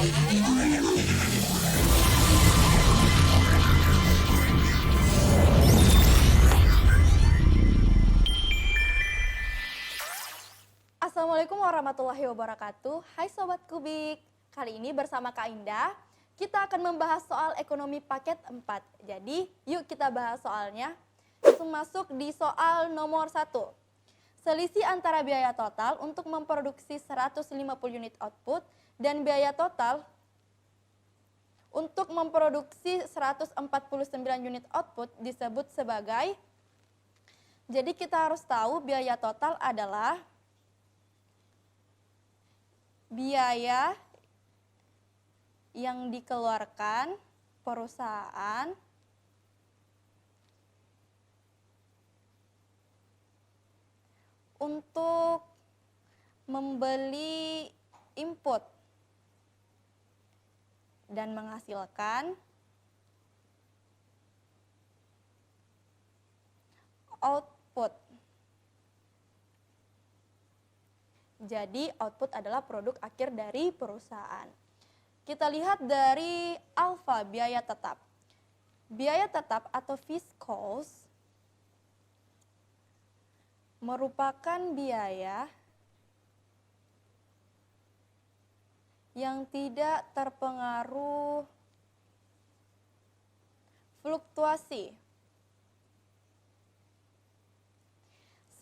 Assalamualaikum warahmatullahi wabarakatuh. Hai Sobat Kubik, kali ini bersama Kak Indah, kita akan membahas soal ekonomi paket 4. Jadi yuk kita bahas soalnya. Langsung masuk di soal nomor 1. Selisih antara biaya total untuk memproduksi 150 unit output dan biaya total untuk memproduksi 149 unit output disebut sebagai. Jadi kita harus tahu biaya total adalah biaya yang dikeluarkan perusahaan untuk membeli input dan menghasilkan output. Jadi output adalah produk akhir dari perusahaan. Kita lihat dari alfa biaya tetap. Biaya tetap atau fixed cost merupakan biaya yang tidak terpengaruh fluktuasi.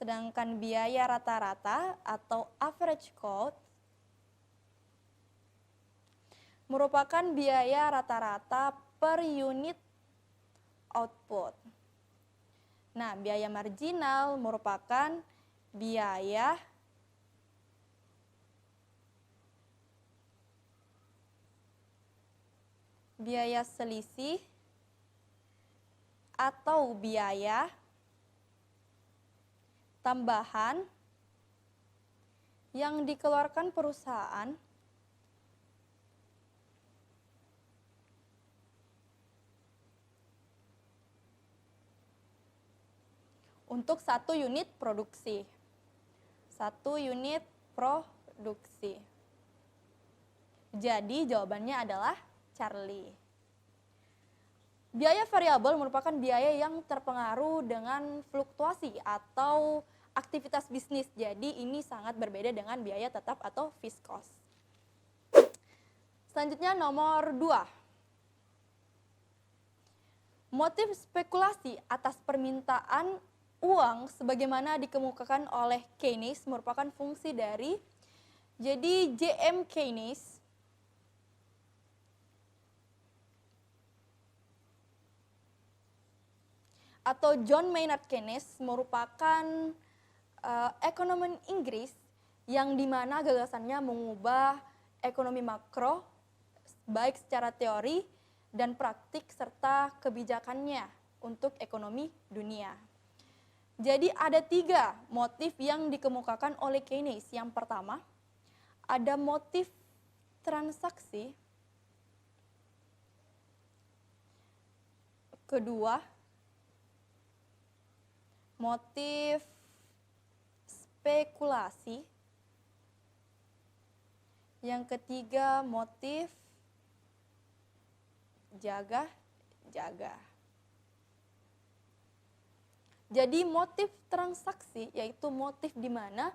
Sedangkan biaya rata-rata atau average cost merupakan biaya rata-rata per unit output. Nah, biaya marginal merupakan biaya selisih atau biaya tambahan yang dikeluarkan perusahaan untuk 1 unit produksi. 1 unit produksi. Jadi jawabannya adalah Charlie. Biaya variabel merupakan biaya yang terpengaruh dengan fluktuasi atau aktivitas bisnis. Jadi ini sangat berbeda dengan biaya tetap atau fixed cost. Selanjutnya nomor 2. Motif spekulasi atas permintaan uang sebagaimana dikemukakan oleh Keynes merupakan fungsi dari, jadi J.M. Keynes atau John Maynard Keynes merupakan ekonom Inggris yang dimana gagasannya mengubah ekonomi makro baik secara teori dan praktik serta kebijakannya untuk ekonomi dunia. Jadi ada 3 motif yang dikemukakan oleh Keynes. Yang pertama, ada motif transaksi. Kedua, motif spekulasi. Yang ketiga, motif jaga-jaga. Jadi motif transaksi yaitu motif di mana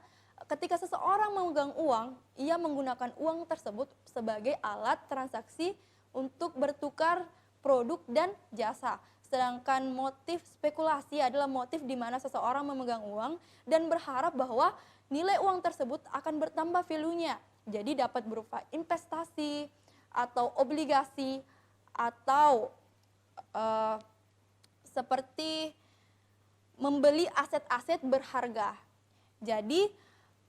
ketika seseorang memegang uang, ia menggunakan uang tersebut sebagai alat transaksi untuk bertukar produk dan jasa. Sedangkan motif spekulasi adalah motif di mana seseorang memegang uang dan berharap bahwa nilai uang tersebut akan bertambah value-nya. Jadi dapat berupa investasi atau obligasi atau seperti membeli aset-aset berharga. Jadi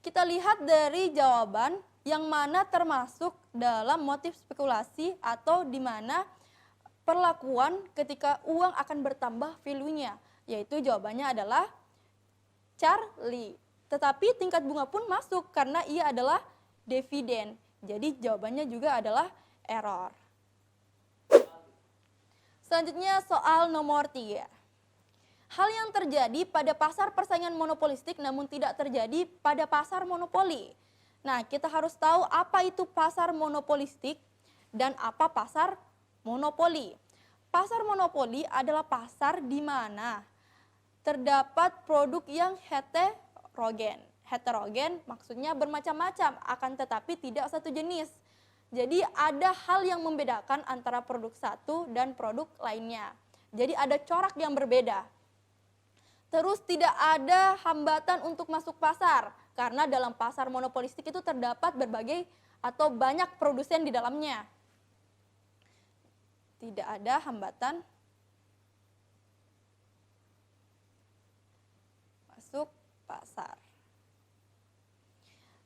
kita lihat dari jawaban yang mana termasuk dalam motif spekulasi atau di mana perlakuan ketika uang akan bertambah value-nya, yaitu jawabannya adalah Charlie. Tetapi tingkat bunga pun masuk karena ia adalah dividen. Jadi jawabannya juga adalah error. Selanjutnya soal nomor 3. Hal yang terjadi pada pasar persaingan monopolistik namun tidak terjadi pada pasar monopoli. Nah, kita harus tahu apa itu pasar monopolistik. Dan apa pasar monopoli? Pasar monopoli adalah pasar di mana terdapat produk yang heterogen. Heterogen maksudnya bermacam-macam, akan tetapi tidak satu jenis. Jadi ada hal yang membedakan antara produk satu dan produk lainnya. Jadi ada corak yang berbeda. Terus tidak ada hambatan untuk masuk pasar, karena dalam pasar monopolistik itu terdapat berbagai atau banyak produsen di dalamnya. Tidak ada hambatan masuk pasar.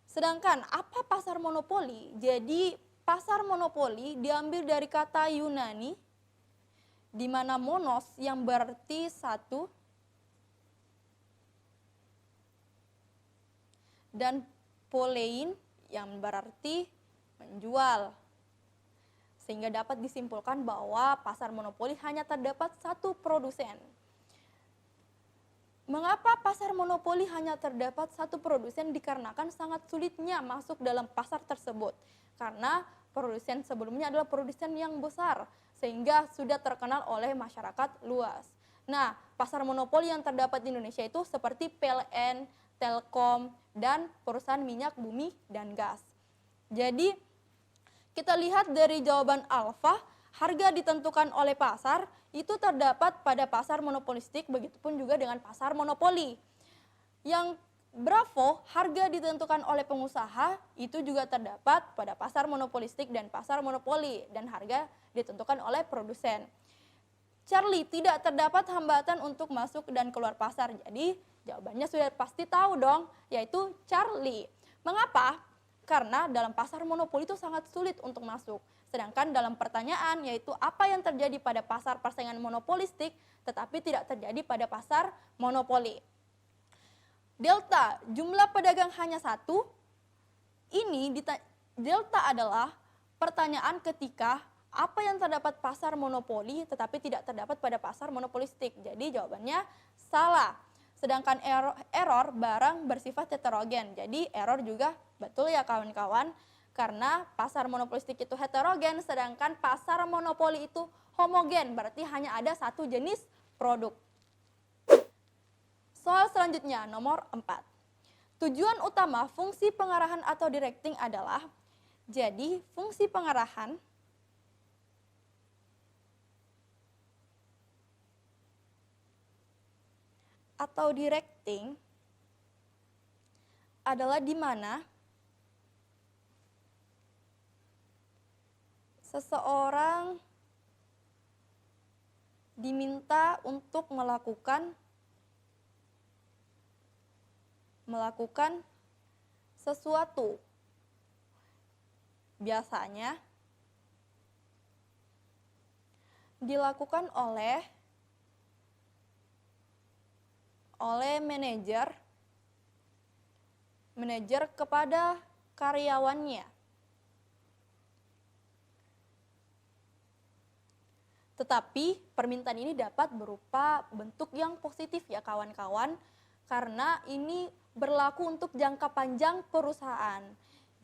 Sedangkan apa pasar monopoli? Jadi pasar monopoli diambil dari kata Yunani, di mana monos yang berarti satu, dan polein yang berarti menjual. Sehingga dapat disimpulkan bahwa pasar monopoli hanya terdapat satu produsen. Mengapa pasar monopoli hanya terdapat satu produsen? Dikarenakan sangat sulitnya masuk dalam pasar tersebut. Karena produsen sebelumnya adalah produsen yang besar, sehingga sudah terkenal oleh masyarakat luas. Nah, pasar monopoli yang terdapat di Indonesia itu seperti PLN, Telkom, dan perusahaan minyak, bumi, dan gas. Jadi, kita lihat dari jawaban alfa, harga ditentukan oleh pasar itu terdapat pada pasar monopolistik, begitupun juga dengan pasar monopoli. Yang bravo, harga ditentukan oleh pengusaha itu juga terdapat pada pasar monopolistik dan pasar monopoli, dan harga ditentukan oleh produsen. Charlie, tidak terdapat hambatan untuk masuk dan keluar pasar. Jadi jawabannya sudah pasti tahu dong, yaitu Charlie. Mengapa? Karena dalam pasar monopoli itu sangat sulit untuk masuk. Sedangkan dalam pertanyaan, yaitu apa yang terjadi pada pasar persaingan monopolistik, tetapi tidak terjadi pada pasar monopoli. Delta, jumlah pedagang hanya satu. Delta adalah pertanyaan ketika apa yang terdapat pasar monopoli tetapi tidak terdapat pada pasar monopolistik. Jadi jawabannya salah. Sedangkan error barang bersifat heterogen. Jadi error juga betul ya kawan-kawan. Karena pasar monopolistik itu heterogen, sedangkan pasar monopoli itu homogen. Berarti hanya ada satu jenis produk. Soal selanjutnya nomor 4. Tujuan utama fungsi pengarahan atau directing adalah, jadi fungsi pengarahan atau directing adalah di mana seseorang diminta untuk melakukan sesuatu. Biasanya dilakukan oleh manajer kepada karyawannya. Tetapi permintaan ini dapat berupa bentuk yang positif ya kawan-kawan, karena ini berlaku untuk jangka panjang perusahaan.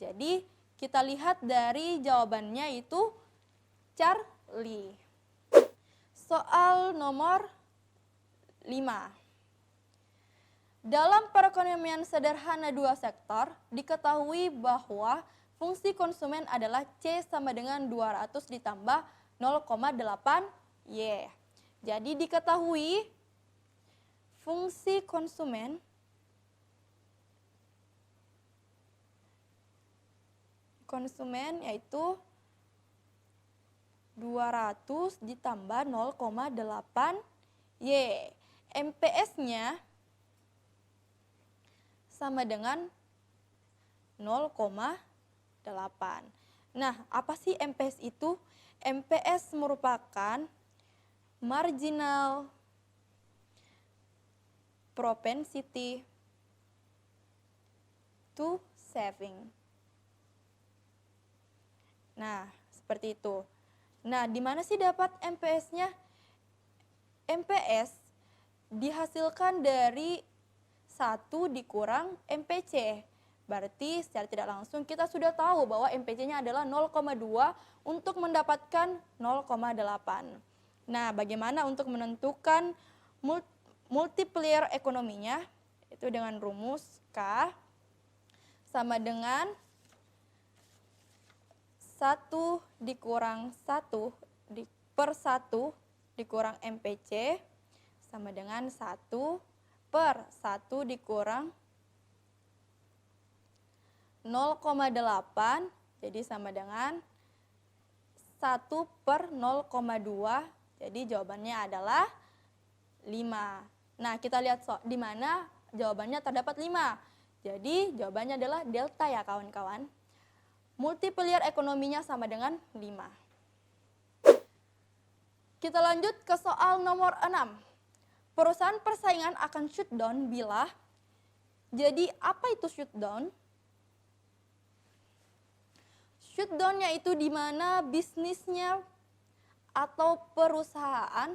Jadi kita lihat dari jawabannya itu Charlie. Soal nomor 5. Dalam perekonomian sederhana dua sektor, diketahui bahwa fungsi konsumen adalah C sama dengan 200 ditambah 0,8 Y. Jadi diketahui fungsi konsumen yaitu 200 ditambah 0,8 Y. MPS-nya sama dengan 0,8. Nah, apa sih MPS itu? MPS merupakan marginal propensity to saving. Nah, seperti itu. Nah, di mana sih dapat MPS-nya? MPS dihasilkan dari 1 dikurang MPC. Berarti secara tidak langsung kita sudah tahu bahwa MPC-nya adalah 0,2 untuk mendapatkan 0,8. Nah, bagaimana untuk menentukan multiplier ekonominya? Itu dengan rumus K sama dengan 1 dikurang 1 per 1 dikurang MPC sama dengan 1 per 1 dikurang 0,8, jadi sama dengan 1 per 0,2, jadi jawabannya adalah 5. Nah, kita lihat di mana jawabannya terdapat 5. Jadi, jawabannya adalah delta ya kawan-kawan. Multiplier ekonominya sama dengan 5. Kita lanjut ke soal nomor 6. Perusahaan persaingan akan shutdown bila, jadi apa itu shutdown? Shutdown-nya itu di mana bisnisnya atau perusahaan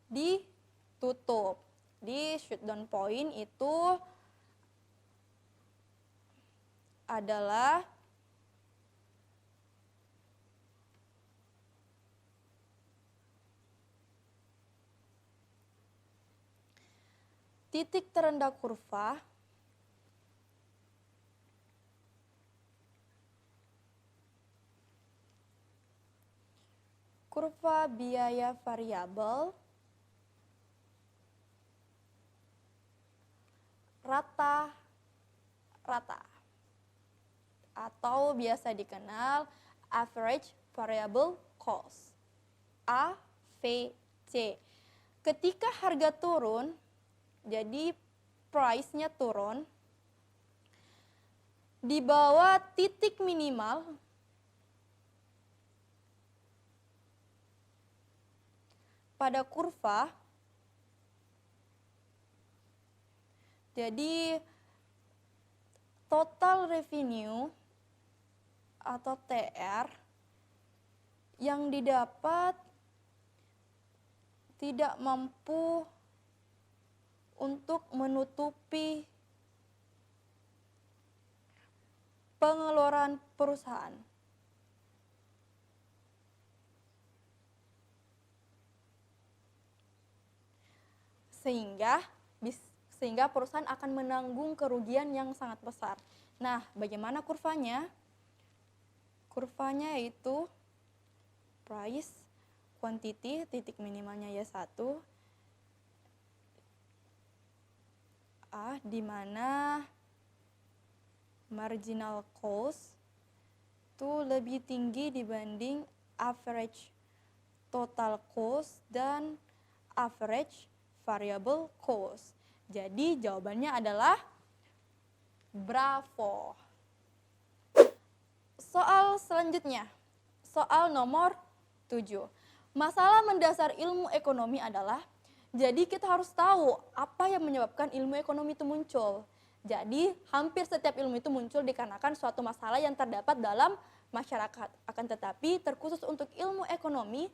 ditutup. Di shutdown point itu adalah titik terendah kurva biaya variabel rata-rata atau biasa dikenal average variable cost, AVC. Ketika harga turun, jadi price-nya turun di bawah titik minimal pada kurva, jadi total revenue atau TR yang didapat tidak mampu untuk menutupi pengeluaran perusahaan. Sehingga perusahaan akan menanggung kerugian yang sangat besar. Nah, bagaimana kurvanya? Kurvanya yaitu price, quantity, titik minimalnya ya 1, di mana marginal cost itu lebih tinggi dibanding average total cost dan average variable cost. Jadi jawabannya adalah bravo. Soal selanjutnya, soal nomor 7. Masalah mendasar ilmu ekonomi adalah, jadi kita harus tahu apa yang menyebabkan ilmu ekonomi itu muncul. Jadi hampir setiap ilmu itu muncul dikarenakan suatu masalah yang terdapat dalam masyarakat. Akan tetapi terkhusus untuk ilmu ekonomi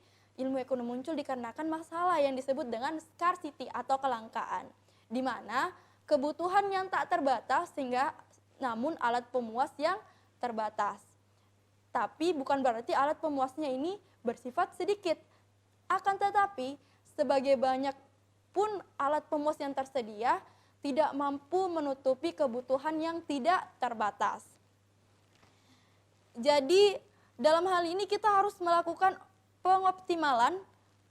muncul dikarenakan masalah yang disebut dengan scarcity atau kelangkaan, di mana kebutuhan yang tak terbatas sehingga namun alat pemuas yang terbatas. Tapi bukan berarti alat pemuasnya ini bersifat sedikit. Akan tetapi sebagai banyak pun alat pemuas yang tersedia tidak mampu menutupi kebutuhan yang tidak terbatas. Jadi dalam hal ini kita harus melakukan pengoptimalan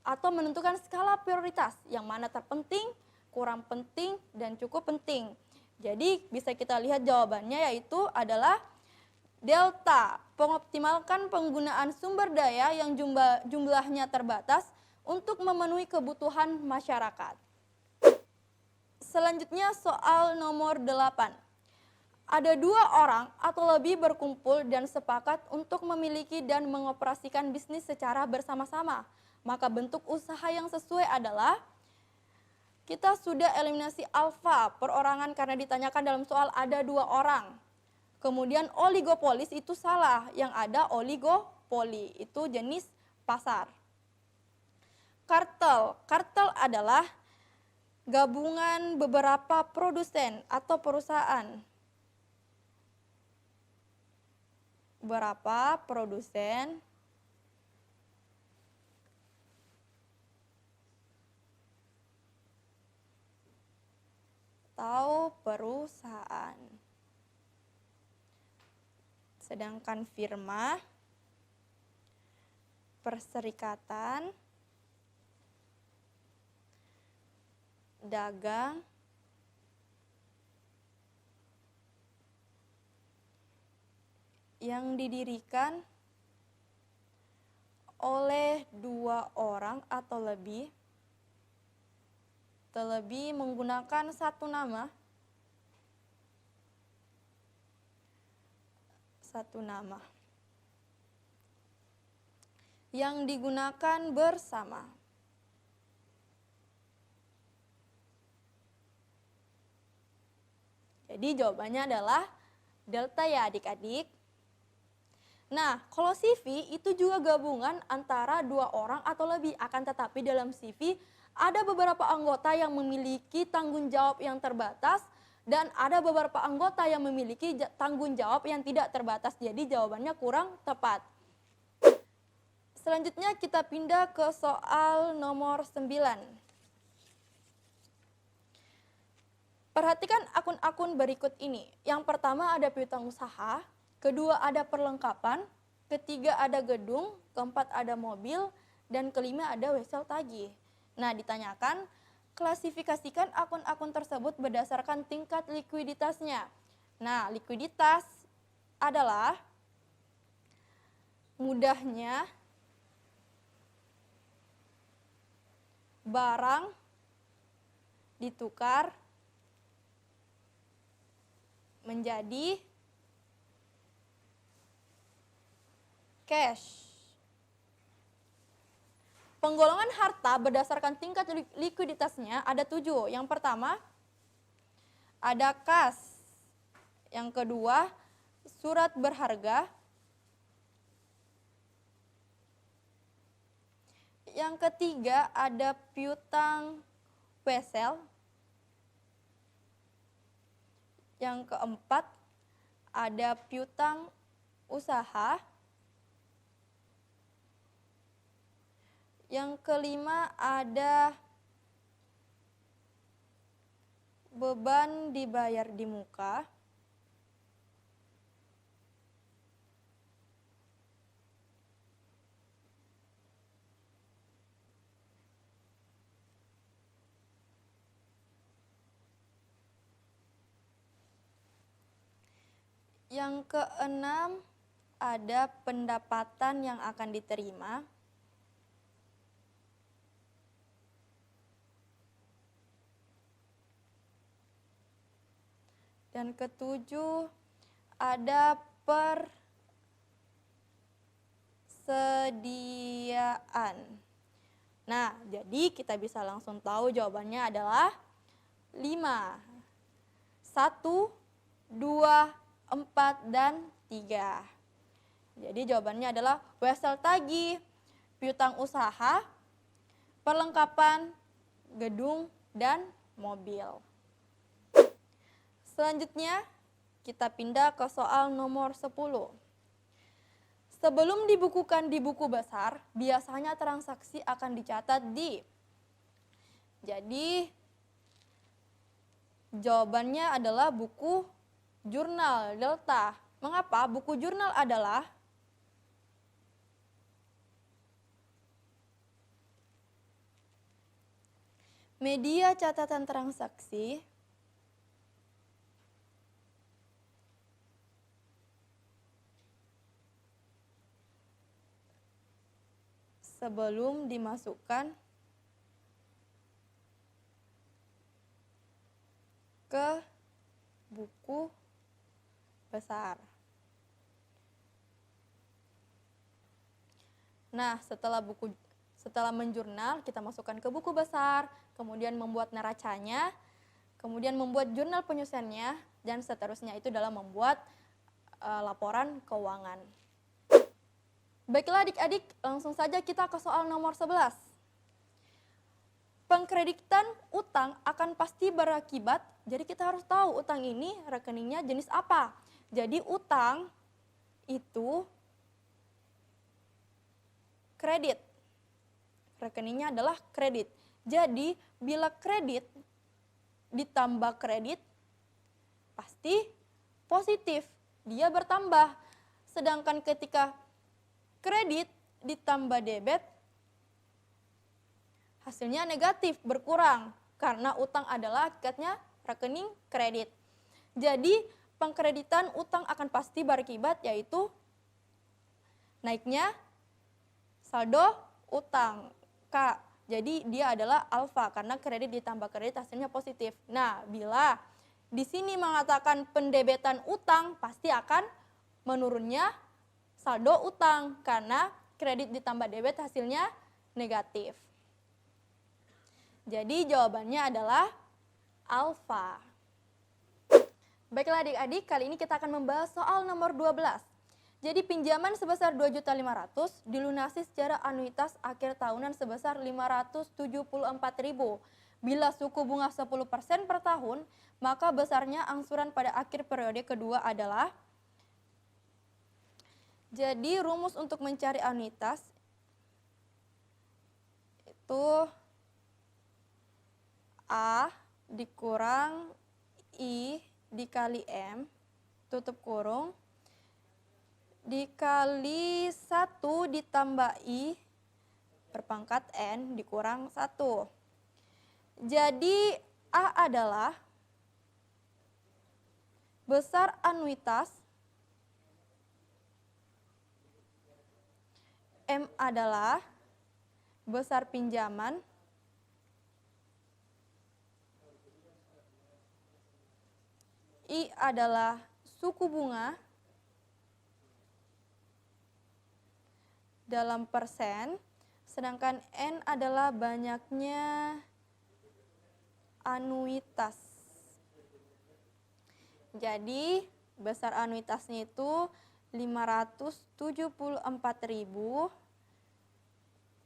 atau menentukan skala prioritas yang mana terpenting, kurang penting, dan cukup penting. Jadi bisa kita lihat jawabannya yaitu adalah delta, mengoptimalkan penggunaan sumber daya yang jumlahnya terbatas untuk memenuhi kebutuhan masyarakat. Selanjutnya soal nomor 8. Ada 2 orang atau lebih berkumpul dan sepakat untuk memiliki dan mengoperasikan bisnis secara bersama-sama. Maka bentuk usaha yang sesuai adalah, kita sudah eliminasi alfa perorangan karena ditanyakan dalam soal ada 2 orang. Kemudian oligopolis itu salah, yang ada oligopoli, itu jenis pasar. Kartel adalah gabungan beberapa produsen atau perusahaan. Beberapa produsen atau perusahaan. Sedangkan firma, perserikatan, dagang, yang didirikan oleh 2 orang atau lebih, terlebih menggunakan satu nama, yang digunakan bersama. Jadi jawabannya adalah delta ya adik-adik. Nah, kalau CV itu juga gabungan antara 2 orang atau lebih. Akan tetapi dalam CV ada beberapa anggota yang memiliki tanggung jawab yang terbatas dan ada beberapa anggota yang memiliki tanggung jawab yang tidak terbatas. Jadi jawabannya kurang tepat. Selanjutnya kita pindah ke soal nomor 9. Perhatikan akun-akun berikut ini. Yang pertama ada piutang usaha, kedua ada perlengkapan, ketiga ada gedung, keempat ada mobil, dan kelima ada wesel tagih. Nah, ditanyakan, klasifikasikan akun-akun tersebut berdasarkan tingkat likuiditasnya. Nah, likuiditas adalah mudahnya barang ditukar menjadi cash. Penggolongan harta berdasarkan tingkat likuiditasnya ada 7. Yang pertama ada kas. Yang kedua surat berharga. Yang ketiga ada piutang wesel. Yang keempat ada piutang usaha. Yang kelima ada beban dibayar di muka. Yang keenam ada pendapatan yang akan diterima. Dan ketujuh ada persediaan. Nah, jadi kita bisa langsung tahu jawabannya adalah 5. 1, 2, 4, dan 3. Jadi jawabannya adalah wesel tagih, piutang usaha, perlengkapan, gedung, dan mobil. Selanjutnya kita pindah ke soal nomor 10. Sebelum dibukukan di buku besar, biasanya transaksi akan dicatat di. Jadi jawabannya adalah buku jurnal delta. Mengapa? Buku jurnal adalah media catatan transaksi sebelum dimasukkan ke buku besar. Nah, setelah menjurnal, kita masukkan ke buku besar, kemudian membuat neracanya, kemudian membuat jurnal penyusunannya, dan seterusnya itu dalam membuat laporan keuangan. Baiklah adik-adik, langsung saja kita ke soal nomor 11. pengkreditan utang akan pasti berakibat, jadi kita harus tahu utang ini rekeningnya jenis apa. Jadi utang itu kredit, rekeningnya adalah kredit. Jadi bila kredit ditambah kredit, pasti positif, dia bertambah. Sedangkan ketika kredit ditambah debit, hasilnya negatif, berkurang. Karena utang adalah hakikatnya rekening kredit. Jadi pengkreditan utang akan pasti berakibat, yaitu naiknya saldo utang K. Jadi dia adalah alfa karena kredit ditambah kredit hasilnya positif. Nah, bila di sini mengatakan pendebetan utang, pasti akan menurunnya saldo utang karena kredit ditambah debit hasilnya negatif. Jadi jawabannya adalah alfa. Baiklah adik-adik, kali ini kita akan membahas soal nomor 12. Jadi pinjaman sebesar 2.500.000 dilunasi secara anuitas akhir tahunan sebesar 574.000. Bila suku bunga 10% per tahun, maka besarnya angsuran pada akhir periode kedua adalah. Jadi rumus untuk mencari anuitas itu A dikurang I dikali M tutup kurung dikali 1 ditambah I berpangkat N dikurang 1. Jadi A adalah besar anuitas, M adalah besar pinjaman, I adalah suku bunga dalam persen, sedangkan N adalah banyaknya anuitas. Jadi besar anuitasnya itu 574.000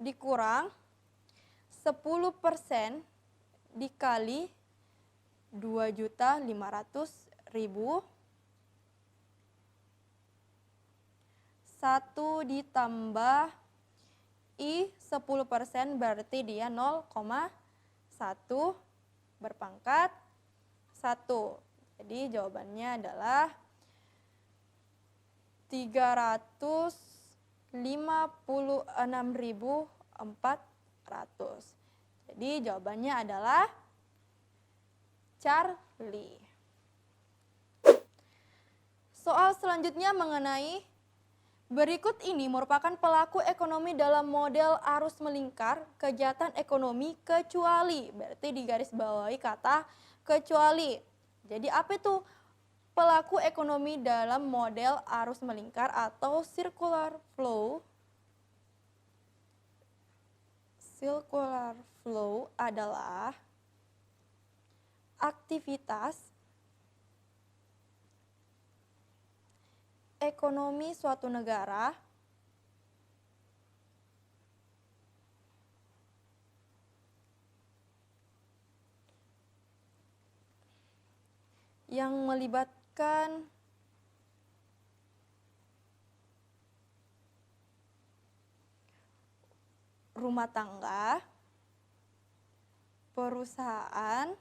dikurang 10% dikali 2.500.000 1 ditambah I 10% berarti dia 0,1 berpangkat 1. Jadi jawabannya adalah 356.400. Jadi jawabannya adalah Charlie. Soal selanjutnya mengenai berikut ini merupakan pelaku ekonomi dalam model arus melingkar kejahatan ekonomi kecuali. Berarti digarisbawahi kata kecuali. Jadi apa itu pelaku ekonomi dalam model arus melingkar atau circular flow? Circular flow adalah aktivitas ekonomi suatu negara yang melibatkan rumah tangga, perusahaan,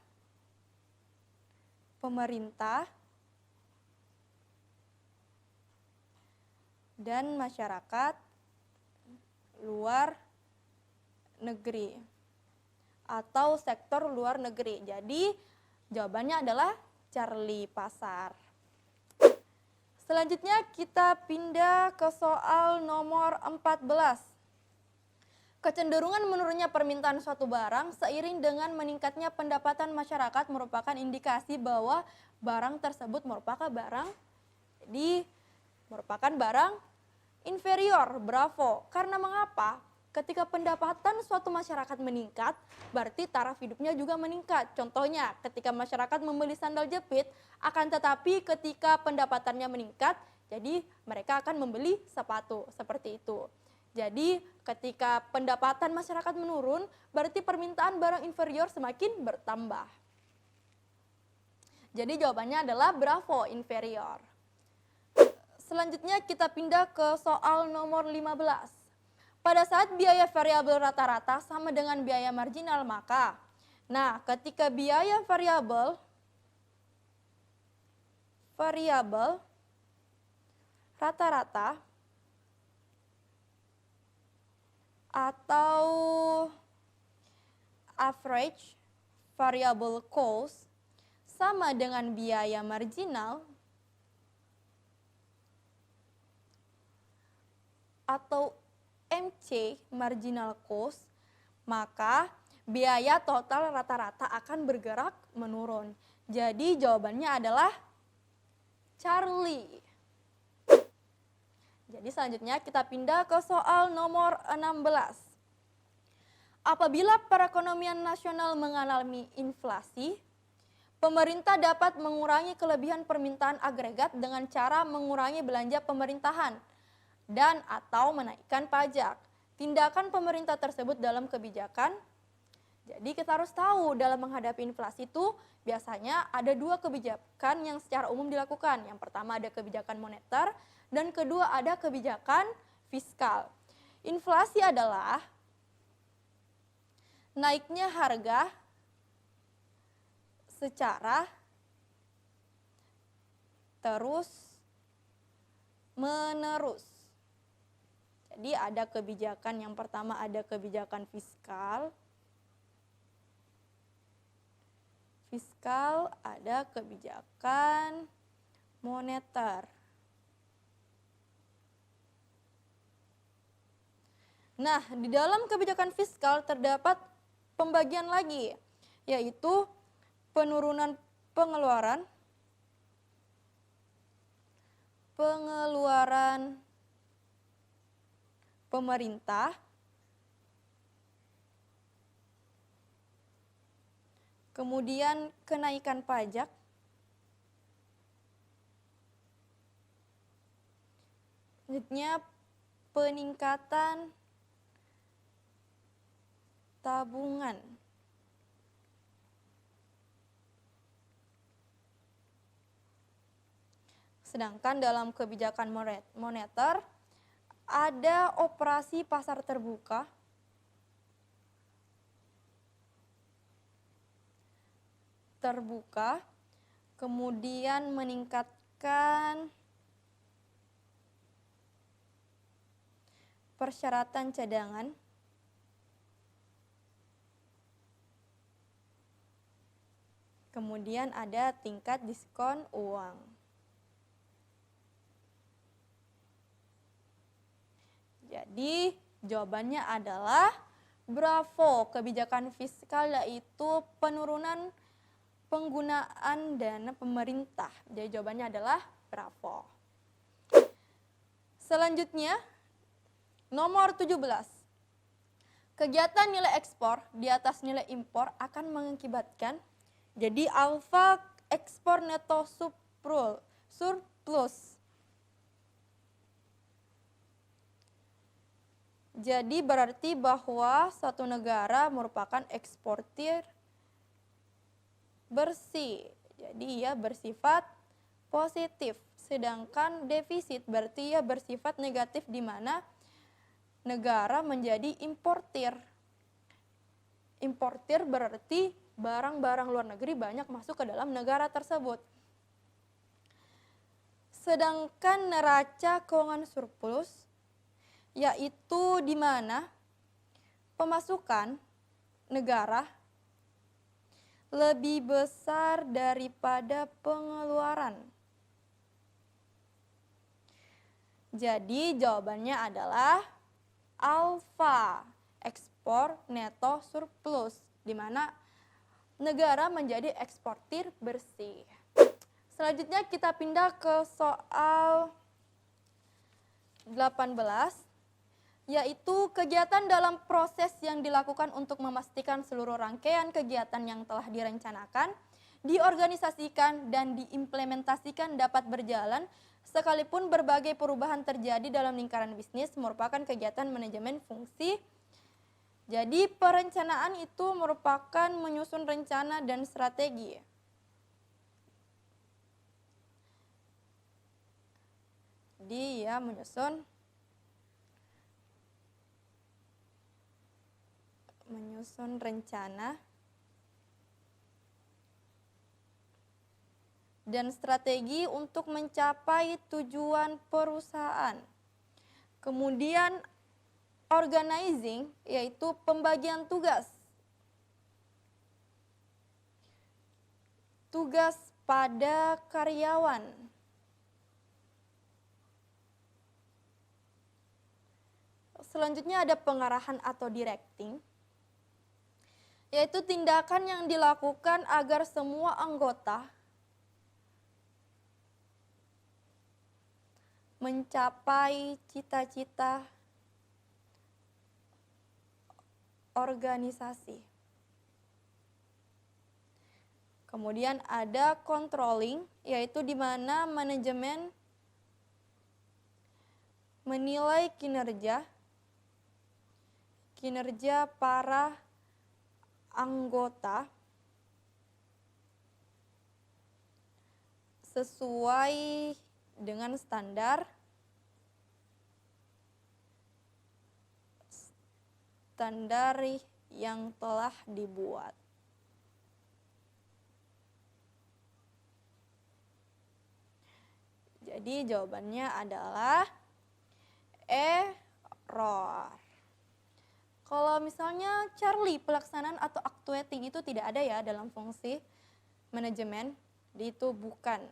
pemerintah, dan masyarakat luar negeri atau sektor luar negeri. Jadi jawabannya adalah Charlie Pasar. Selanjutnya kita pindah ke soal nomor 14. Kecenderungan menurunnya permintaan suatu barang seiring dengan meningkatnya pendapatan masyarakat merupakan indikasi bahwa barang tersebut merupakan barang inferior. Bravo. Karena mengapa? Ketika pendapatan suatu masyarakat meningkat, berarti taraf hidupnya juga meningkat. Contohnya, ketika masyarakat membeli sandal jepit, akan tetapi ketika pendapatannya meningkat, jadi mereka akan membeli sepatu, seperti itu. Jadi ketika pendapatan masyarakat menurun, berarti permintaan barang inferior semakin bertambah. Jadi jawabannya adalah bravo, inferior. Selanjutnya kita pindah ke soal nomor 15. Pada saat biaya variabel rata-rata sama dengan biaya marginal, maka ketika biaya variabel rata-rata atau average variable cost sama dengan biaya marginal atau MC, marginal cost, maka biaya total rata-rata akan bergerak menurun. Jadi jawabannya adalah Charlie. Jadi selanjutnya kita pindah ke soal nomor 16. Apabila perekonomian nasional mengalami inflasi, pemerintah dapat mengurangi kelebihan permintaan agregat dengan cara mengurangi belanja pemerintahan dan atau menaikkan pajak. Tindakan pemerintah tersebut dalam kebijakan. Jadi kita harus tahu dalam menghadapi inflasi itu biasanya ada dua kebijakan yang secara umum dilakukan. Yang pertama ada kebijakan moneter dan kedua ada kebijakan fiskal. Inflasi adalah naiknya harga secara terus-menerus. Jadi ada kebijakan, yang pertama ada kebijakan fiskal. Ada kebijakan moneter. Nah, di dalam kebijakan fiskal terdapat pembagian lagi, yaitu penurunan pengeluaran pemerintah, kemudian kenaikan pajak, selanjutnya peningkatan tabungan. Sedangkan dalam kebijakan moneter ada operasi pasar terbuka, kemudian meningkatkan persyaratan cadangan, kemudian ada tingkat diskon uang. Jadi jawabannya adalah bravo, kebijakan fiskal yaitu penurunan penggunaan dana pemerintah. Jadi jawabannya adalah bravo. Selanjutnya nomor 17. Kegiatan nilai ekspor di atas nilai impor akan mengakibatkan jadi alfa ekspor neto surplus. Jadi berarti bahwa suatu negara merupakan eksportir bersih. Jadi ia bersifat positif. Sedangkan defisit berarti ia bersifat negatif di mana negara menjadi importir. Importir berarti barang-barang luar negeri banyak masuk ke dalam negara tersebut. Sedangkan neraca keuangan surplus yaitu di mana pemasukan negara lebih besar daripada pengeluaran. Jadi jawabannya adalah alfa, ekspor neto surplus, di mana negara menjadi eksportir bersih. Selanjutnya kita pindah ke soal 18, yaitu kegiatan dalam proses yang dilakukan untuk memastikan seluruh rangkaian kegiatan yang telah direncanakan diorganisasikan dan diimplementasikan dapat berjalan sekalipun berbagai perubahan terjadi dalam lingkaran bisnis merupakan kegiatan manajemen fungsi. Jadi perencanaan itu merupakan menyusun rencana dan strategi. Jadi ya menyusun rencana dan strategi untuk mencapai tujuan perusahaan. Kemudian organizing yaitu pembagian tugas. Tugas pada karyawan. Selanjutnya ada pengarahan atau directing, yaitu tindakan yang dilakukan agar semua anggota mencapai cita-cita organisasi. Kemudian ada controlling, yaitu di mana manajemen menilai kinerja para anggota sesuai dengan standar yang telah dibuat. Jadi jawabannya adalah error. Kalau misalnya Charlie, pelaksanaan atau actuating itu tidak ada ya dalam fungsi manajemen, itu bukan.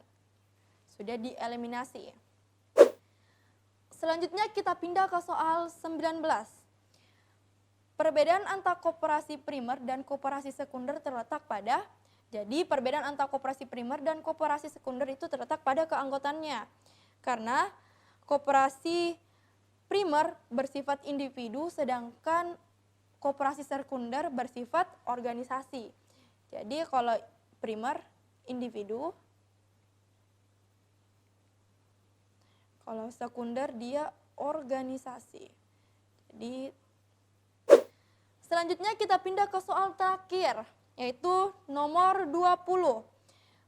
Sudah dieliminasi. Selanjutnya kita pindah ke soal 19. Perbedaan antara koperasi primer dan koperasi sekunder terletak pada, jadi perbedaan antara koperasi primer dan koperasi sekunder itu terletak pada keanggotaannya. Karena koperasi primer bersifat individu, sedangkan koperasi sekunder bersifat organisasi. Jadi kalau primer individu, kalau sekunder dia organisasi. Jadi selanjutnya kita pindah ke soal terakhir, yaitu nomor 20.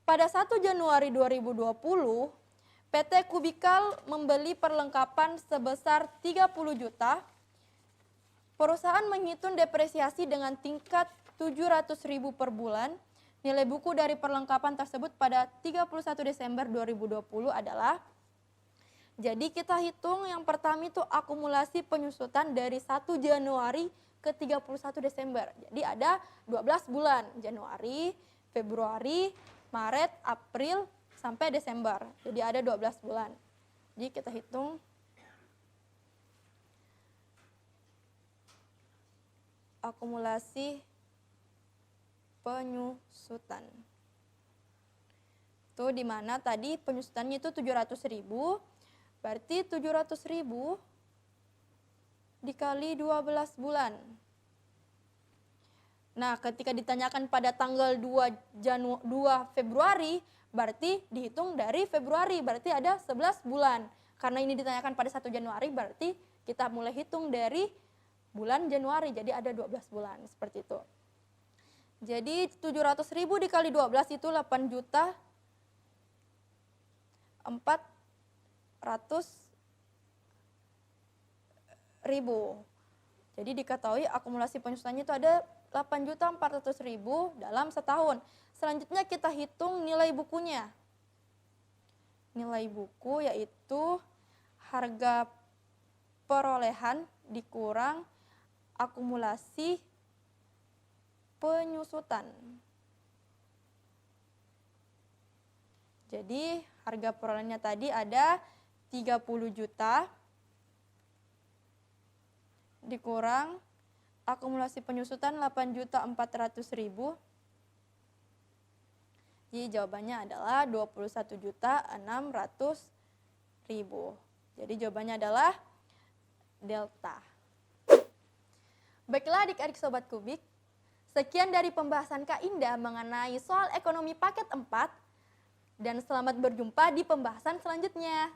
Pada 1 Januari 2020, PT Kubikal membeli perlengkapan sebesar 30 juta. Perusahaan menghitung depresiasi dengan tingkat 700.000 per bulan. Nilai buku dari perlengkapan tersebut pada 31 Desember 2020 adalah, jadi kita hitung yang pertama itu akumulasi penyusutan dari 1 Januari ke 31 Desember. Jadi ada 12 bulan, Januari, Februari, Maret, April, sampai Desember. Jadi ada 12 bulan. Jadi kita hitung akumulasi penyusutan. Itu di mana tadi penyusutannya itu 700.000, berarti 700.000 dikali 12 bulan. Nah, ketika ditanyakan pada tanggal 2 Februari, berarti dihitung dari Februari, berarti ada 11 bulan. Karena ini ditanyakan pada 1 Januari, berarti kita mulai hitung dari bulan Januari, jadi ada 12 bulan, seperti itu. Jadi 700.000 dikali 12 itu 8 juta 400.000. Jadi diketahui akumulasi penyusutannya itu ada 8.400.000 dalam setahun. Selanjutnya kita hitung nilai bukunya. Nilai buku yaitu harga perolehan dikurang akumulasi penyusutan. Jadi harga perolehannya tadi ada 30 juta dikurang akumulasi penyusutan 8.400.000. Jadi jawabannya adalah 21.600.000. Jadi jawabannya adalah delta. Baiklah adik-adik Sobat Kubik, Sekian dari pembahasan Kak Indah mengenai soal ekonomi paket 4, dan selamat berjumpa di pembahasan selanjutnya.